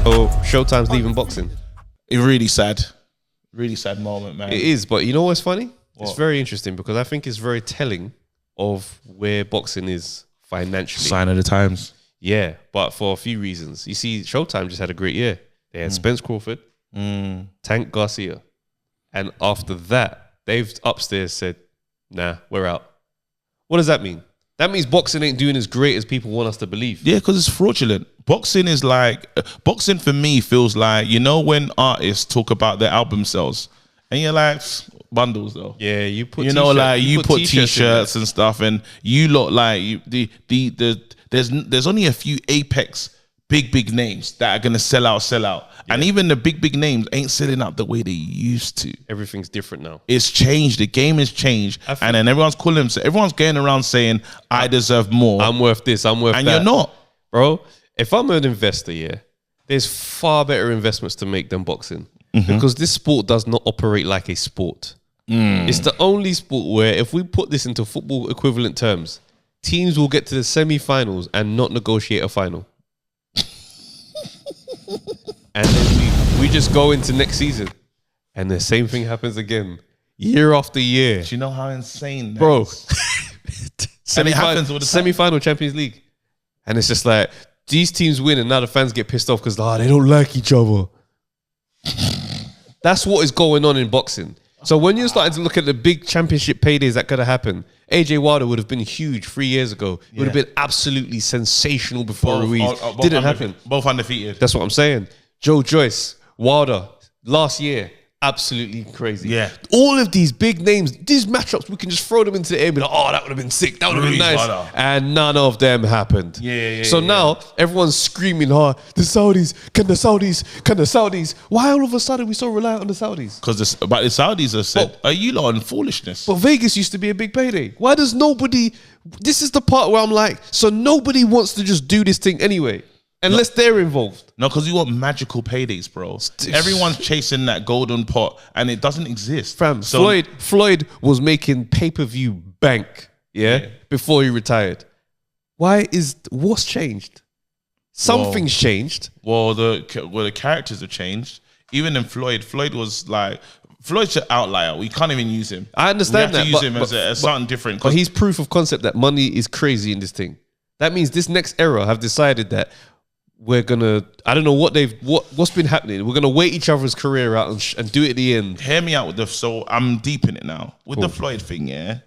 So Showtime's leaving boxing. It's really sad moment, man. It is, but you know what's funny? What? It's very interesting because I think it's very telling of where boxing is financially. Sign of the times. Yeah, but for a few reasons. You see, Showtime just had a great year. They had Spence Crawford, Tank Garcia. And after that, they've upstairs said, nah, we're out. What does that mean? That means boxing ain't doing as great as people want us to believe. Yeah, because it's fraudulent. Boxing is like, boxing for me feels like, you know when artists talk about their album sales and you're like, bundles though. Yeah, you put you put t-shirts and stuff, and you look like there's only a few apex big names that are gonna sell out. Yeah. And even the big names ain't selling out the way they used to. Everything's different now. It's changed. The game has changed. And then everyone's going around saying, I deserve more. I'm worth this, I'm worth that. And you're not. Bro, if I'm an investor, yeah, there's far better investments to make than boxing. Because this sport does not operate like a sport. It's the only sport where if we put this into football equivalent terms, teams will get to the semi-finals and not negotiate a final. And then we just go into next season and the same thing happens again year after year. Do you know how insane that bro is? And it happens all the time. Semi-final Champions League. And it's just like these teams win and now the fans get pissed off because they don't like each other. That's what is going on in boxing. So when you're starting to look at the big championship paydays that could have happened, AJ Wilder would have been huge 3 years ago. It would have been absolutely sensational before Ruiz. Didn't happen. Both undefeated. That's what I'm saying. Joe Joyce, Wilder, last year, absolutely crazy. Yeah. All of these big names, these matchups, we can just throw them into the air and be like, oh, that would have been sick. That would have been nice. Wilder. And none of them happened. So now everyone's screaming, the Saudis, can the Saudis? Why all of a sudden we so reliant on the Saudis? But the Saudis have said, are you lot on foolishness? But Vegas used to be a big payday. Why does nobody, this is the part where I'm like, so nobody wants to just do this thing anyway. Unless they're involved. No, because you want magical paydays, bro. Everyone's chasing that golden pot and it doesn't exist. Fam, Floyd was making pay-per-view bank, before he retired. What's changed? Something's changed. Well, the characters have changed. Even in Floyd's an outlier. We can't even use him. I understand that. We have to use him as something different. But he's proof of concept that money is crazy in this thing. That means this next era have decided that we're gonna, I don't know what's been happening. We're gonna wait each other's career out and do it at the end. Hear me out with so I'm deep in it now. With the Floyd thing,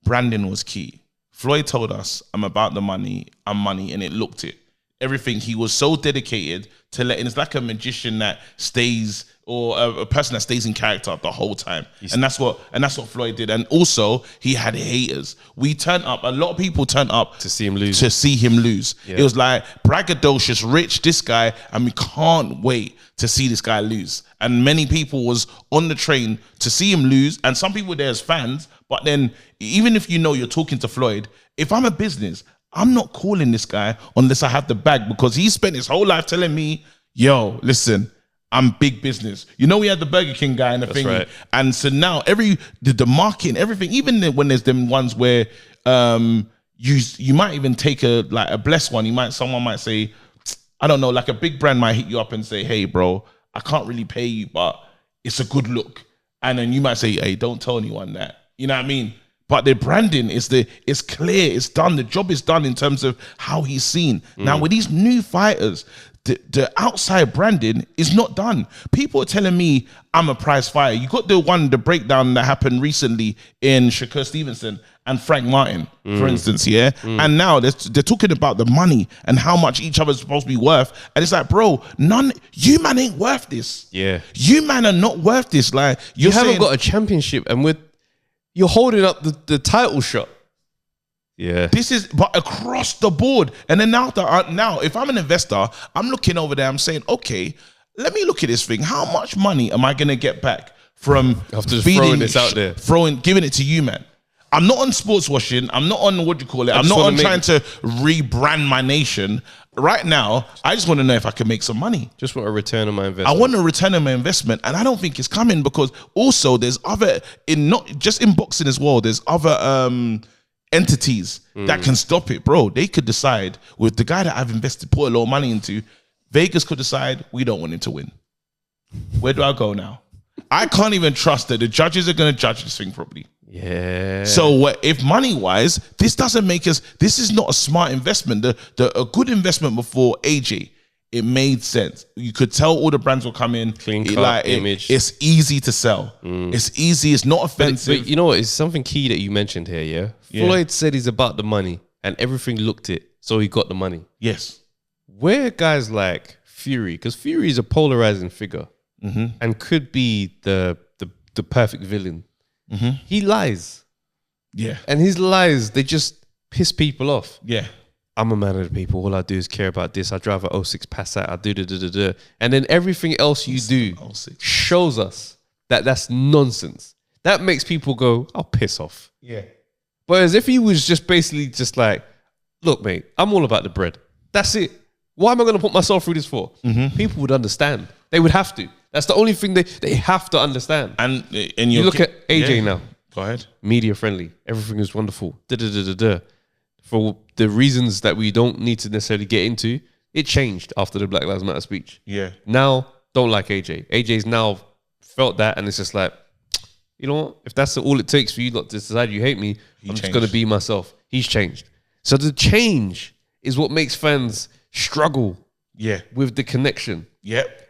branding was key. Floyd told us, I'm about the money, I'm money, and it looked it. Everything, he was so dedicated to letting, it's like a magician that stays, or a person that stays in character the whole time. And that's what Floyd did. And also, he had haters. We turned up, a lot of people turned up to see him lose. Yeah. It was like braggadocious, rich, this guy, and we can't wait to see this guy lose. And many people was on the train to see him lose, and some people there as fans, but then even if you know you're talking to Floyd, if I'm a business, I'm not calling this guy unless I have the bag, because he spent his whole life telling me, yo, listen, I'm big business. You know, we had the Burger King guy and the thing. Right. And so now the marketing, everything, even when there's them ones where you might even take a blessed one. Someone might say, I don't know, like a big brand might hit you up and say, hey bro, I can't really pay you, but it's a good look. And then you might say, hey, don't tell anyone that. You know what I mean? But the branding is clear, it's done. The job is done in terms of how he's seen. Now with these new fighters, the outside branding is not done. People are telling me I'm a prize fighter. You got the breakdown that happened recently in Shakur Stevenson and Frank Martin, for instance, And now they're talking about the money and how much each other's supposed to be worth. And it's like, bro, you man ain't worth this. Yeah. You man are not worth this. Like you haven't got a championship, and you're holding up the title shot. Yeah. This is but across the board. And then now if I'm an investor, I'm looking over there, I'm saying, okay, let me look at this thing. How much money am I going to get back from after throwing this out there? Giving it to you, man. I'm not on sports washing. I'm not on, what do you call it? I'm not on trying to rebrand my nation. Right now, I just want to know if I can make some money. Just want a return on my investment. I want a return on my investment, and I don't think it's coming, because also there's other, not just in boxing as well, there's other entities that can stop it, bro. They could decide with the guy that I've put a lot of money into, Vegas could decide we don't want him to win. Where do I go now? I can't even trust that the judges are going to judge this thing properly. Yeah. So if money-wise, this doesn't make us. This is not a smart investment. A good investment before AJ. It made sense. You could tell all the brands will come in. Clean cut, image. It's easy to sell. It's easy. It's not offensive. But you know what? It's something key that you mentioned here, yeah? Floyd said he's about the money and everything looked it, so he got the money. Yes. Where guys like Fury, because Fury is a polarizing figure and could be the perfect villain. He lies. Yeah. And his lies, they just piss people off. Yeah. I'm a man of the people. All I do is care about this. I drive a 06 Passat. I do da. And then everything else you do shows us that that's nonsense. That makes people go, I'll piss off. Yeah. But as if he was just basically just like, look, mate, I'm all about the bread. That's it. Why am I going to put myself through this for? People would understand. They would have to. That's the only thing they have to understand. And you look at AJ now. Go ahead. Media friendly. Everything is wonderful. For the reasons that we don't need to necessarily get into, it changed after the Black Lives Matter speech. Yeah. Now, don't like AJ. AJ's now felt that, and it's just like, you know what? If that's all it takes for you not to decide you hate me, I'm just going to be myself. He's changed. So the change is what makes fans struggle with the connection. Yep.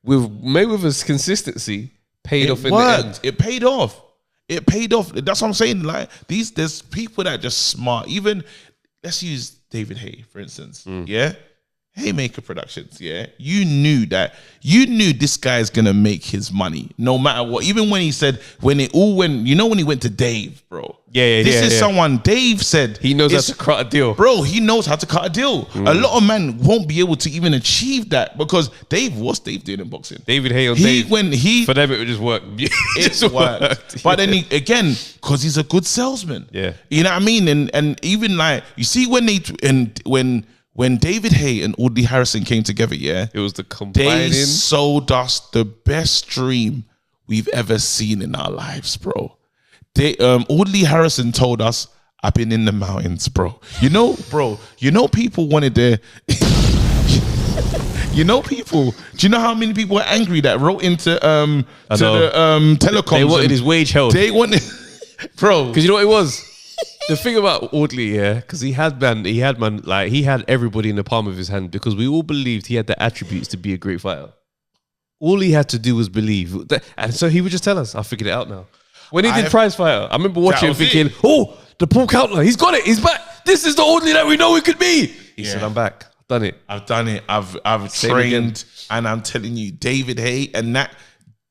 With Mayweather's consistency paid off in the end. It paid off. It paid off. That's what I'm saying. Like there's people that are just smart. Even let's use David Hay, for instance. Yeah. Haymaker Productions, you knew this guy's gonna make his money no matter what. Even when he said when he went to Dave, bro. This is someone Dave said he knows how to cut a deal, bro. He knows how to cut a deal. A lot of men won't be able to even achieve that because what's Dave doing in boxing? David Hay on Dave. For them it would just work. It worked. But then again, because he's a good salesman. Yeah, you know what I mean. And even like you see when David Hay and Audley Harrison came together, it was the combining. They sold us the best dream we've ever seen in our lives, bro. Audley Harrison told us, I've been in the mountains, bro. People wanted their... people... Do you know how many people were angry that wrote into the telecoms? They wanted his wage held. They wanted... Bro. Because you know what it was? The thing about Audley, because he had everybody in the palm of his hand because we all believed he had the attributes to be a great fighter. All he had to do was believe. And so he would just tell us, I figured it out now. When he did Prize Fighter, I remember watching him thinking, the Paul Counter, he's got it, he's back. This is the Audley that we know he could be. He said, I'm back. I've done it. I've trained, and I'm telling you, David Hay and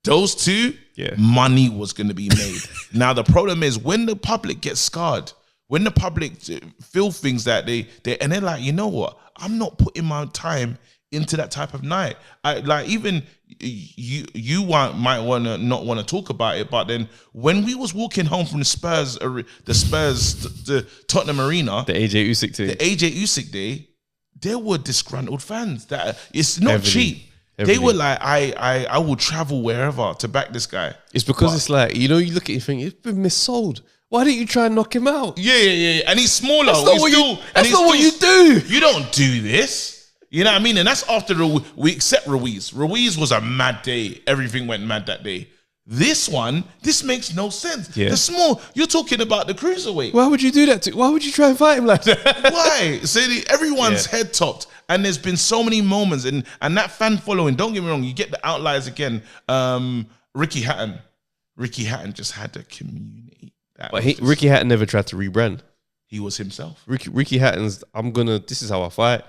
those two, money was going to be made. Now, the problem is when the public gets scarred, when the public feel things that and they're like, you know what? I'm not putting my time into that type of night. Even you might not want to talk about it, but then when we was walking home from the Spurs, the Tottenham Arena, the AJ Usyk day, there were disgruntled fans that it's not cheap. They were like, I will travel wherever to back this guy. It's because it's like, you look at it and think, it's been missold. Why didn't you try and knock him out? Yeah. And he's smaller. That's not what you do. You don't do this. You know what I mean? And that's after we accept Ruiz. Ruiz was a mad day. Everything went mad that day. This makes no sense. Yeah. The small, you're talking about the cruiserweight. Why would you do that? Why would you try and fight him like that? Why? So everyone's head topped. And there's been so many moments. And that fan following, don't get me wrong, you get the outliers again. Ricky Hatton just had a community. Ricky Hatton never tried to rebrand. He was himself. Ricky Hatton's, this is how I fight.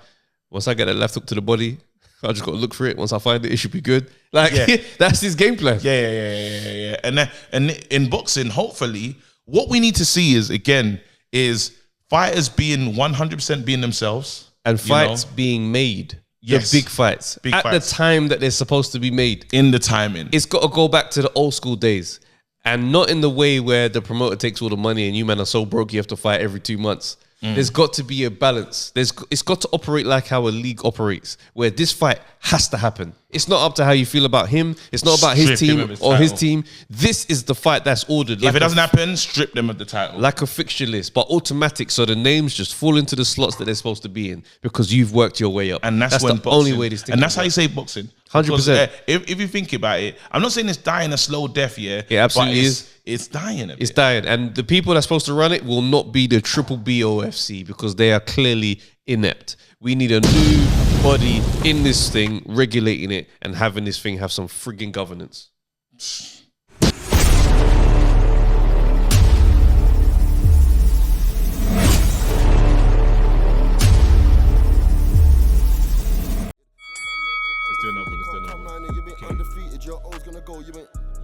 Once I get that left hook to the body, I just got to look for it. Once I find it should be good. That's his game plan. Yeah. And in boxing, hopefully, what we need to see is fighters being 100% being themselves. And fights being made. Yes. The big fights. At the time that they're supposed to be made. In the timing. It's got to go back to the old school days. And not in the way where the promoter takes all the money and you men are so broke you have to fight every 2 months. There's got to be a balance. It's got to operate like how a league operates, where this fight has to happen. It's not up to how you feel about him. It's not about his team or his team. This is the fight that's ordered. If it doesn't happen, strip them of the title. Like a fixture list, but automatic, so the names just fall into the slots that they're supposed to be in because you've worked your way up. And that's when the only way this thing. And that's how you say boxing. 100%. If you think about it, I'm not saying it's dying a slow death, yeah. It absolutely is. It's dying a bit. It's dying. And the people that's supposed to run it will not be the triple BOFC because they are clearly inept. We need a new body in this thing, regulating it and having this thing have some frigging governance.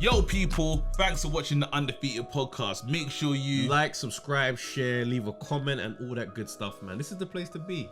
Yo, people, thanks for watching the Undefeated podcast. Make sure you like, subscribe, share, leave a comment, and all that good stuff, man. This is the place to be.